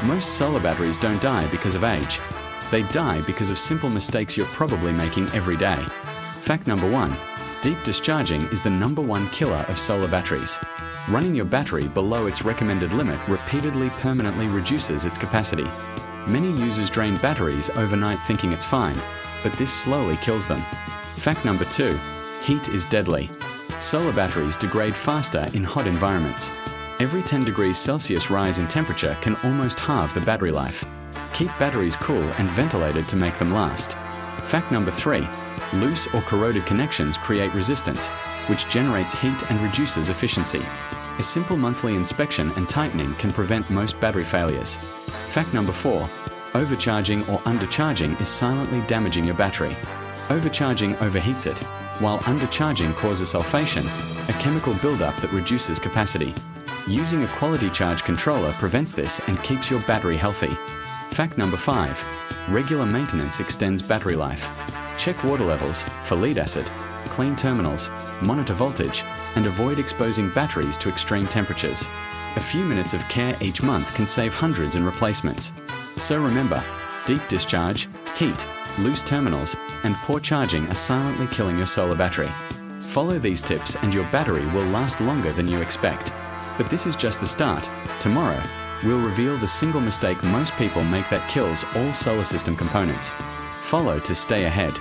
Most solar batteries don't die because of age. They die because of simple mistakes you're probably making every day. Fact number 1. Deep discharging is the #1 killer of solar batteries. Running your battery below its recommended limit repeatedly permanently reduces its capacity. Many users drain batteries overnight thinking it's fine, but this slowly kills them. Fact number 2. Heat is deadly. Solar batteries degrade faster in hot environments. Every 10 degrees Celsius rise in temperature can almost halve the battery life. Keep batteries cool and ventilated to make them last. Fact number 3. Loose or corroded connections create resistance, which generates heat and reduces efficiency. A simple monthly inspection and tightening can prevent most battery failures. Fact number 4. Overcharging or undercharging is silently damaging your battery. Overcharging overheats it, while undercharging causes sulfation, a chemical buildup that reduces capacity. Using a quality charge controller prevents this and keeps your battery healthy. Fact number 5. Regular maintenance extends battery life. Check water levels for lead acid, clean terminals, monitor voltage, and avoid exposing batteries to extreme temperatures. A few minutes of care each month can save hundreds in replacements. So remember, deep discharge, heat, loose terminals, and poor charging are silently killing your solar battery. Follow these tips and your battery will last longer than you expect. But this is just the start. Tomorrow, we'll reveal the single mistake most people make that kills all solar system components. Follow to stay ahead.